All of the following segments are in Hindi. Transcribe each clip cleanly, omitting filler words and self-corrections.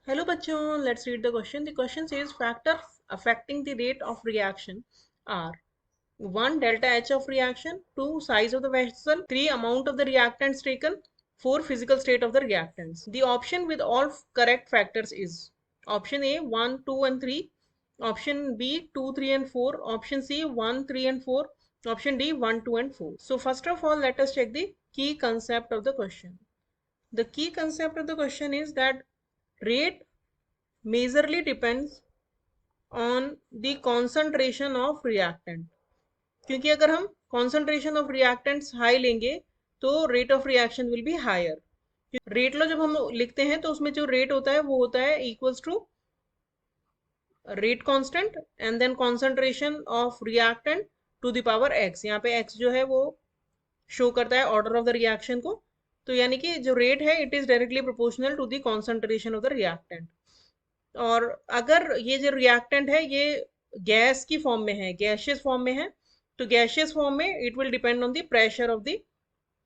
Hello bachon, let's read the question. The question says factors affecting the rate of reaction are 1. Delta H of reaction, 2. Size of the vessel, 3. Amount of the reactants taken, 4. Physical state of the reactants. The option with all correct factors is option A 1, 2 and 3, option B 2, 3 and 4, option C 1, 3 and 4, option D 1, 2 and 4. So first of all, let us check the key concept of the question. The key concept of the question is that rate majorly depends on the concentration of reactant, क्योंकि अगर हम concentration of reactants हाई लेंगे तो rate of reaction will be higher. Rate लो जब हम लिखते हैं तो उसमें जो रेट होता है वो होता है equals to rate constant and then concentration of reactant to the power X. यहाँ पे एक्स जो है वो शो करता है ऑर्डर ऑफ द रिएक्शन को. तो यानी कि जो रेट है it is directly proportional to the concentration of the reactant. और अगर ये जो रिएक्टेंट है ये गैस की फॉर्म में है, गैशियस फॉर्म में है, तो गैशियस फॉर्म में it will depend on the pressure of the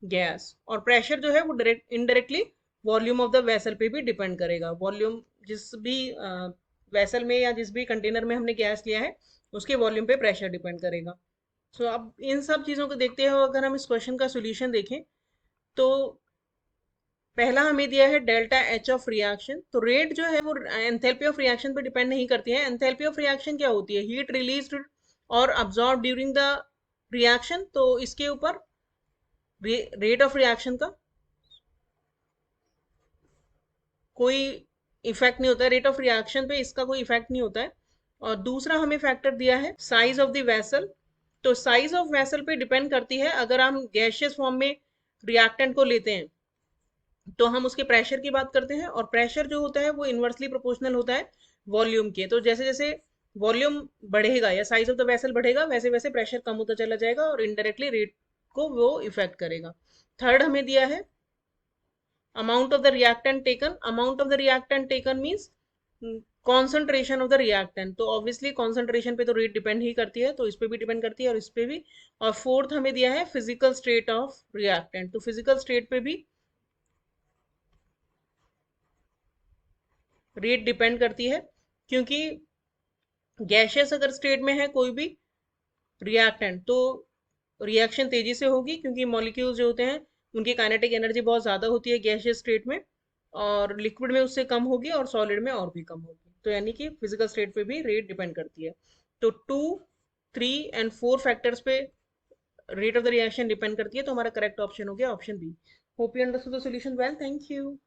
gas. और प्रेशर जो है वो direct indirectly volume of the vessel पे भी डिपेंड करेगा. वॉल्यूम जिस भी वेसल में या जिस भी कंटेनर में हमने गैस लिया है उसके वॉल्यूम पे प्रेशर डिपेंड करेगा. सो अब इन सब चीज़ों को देखते हुए अगर हम इस क्वेश्चन का सोल्यूशन देखें तो पहला हमें दिया है डेल्टा एच ऑफ रिएक्शन. तो रेट जो है वो एंथैल्पी ऑफ रिएक्शन पे डिपेंड नहीं करती है. एंथैल्पी ऑफ रिएक्शन क्या होती है? हीट रिलीज्ड और अब्सॉर्ब ड्यूरिंग द रिएक्शन. तो इसके ऊपर रेट ऑफ रिएक्शन का कोई इफेक्ट नहीं होता है. रेट ऑफ रिएक्शन पे इसका कोई इफेक्ट नहीं होता है. और दूसरा हमें फैक्टर दिया है साइज ऑफ द वेसल. तो साइज ऑफ वेसल पे डिपेंड करती है. अगर हम गैशियस फॉर्म में रिएक्टेंट को लेते हैं तो हम उसके प्रेशर की बात करते हैं, और प्रेशर जो होता है वो इन्वर्सली प्रोपोर्शनल होता है वॉल्यूम के. तो जैसे जैसे वॉल्यूम बढ़ेगा या साइज ऑफ द वेसल बढ़ेगा वैसे वैसे प्रेशर कम होता चला जाएगा और इनडायरेक्टली रेट को वो इफेक्ट करेगा. थर्ड हमें दिया है amount of the reactant taken. Amount of the reactant taken means concentration of the reactant. तो ऑब्वियसली कॉन्सेंट्रेशन पे तो रेट डिपेंड ही करती है, तो इस पे भी डिपेंड करती है और इस पे भी. और फोर्थ हमें दिया है फिजिकल स्टेट ऑफ रिएक्टेंट. तो फिजिकल स्टेट पे भी रेट डिपेंड करती है, क्योंकि गैशियस अगर स्टेट में है कोई भी रिएक्टेंट तो रिएक्शन तेजी से होगी, क्योंकि मॉलिक्यूल्स जो होते हैं उनकी काइनेटिक एनर्जी बहुत ज़्यादा होती है गैशियस स्टेट में, और लिक्विड में उससे कम होगी और सॉलिड में और भी कम होगी. तो यानी कि फिजिकल स्टेट पे भी रेट डिपेंड करती है. तो 2, 3 एंड 4 फैक्टर्स पे rate of the reaction depend करती है. तो हमारा करेक्ट ऑप्शन हो गया option B. Hope you understood the solution well. Thank you.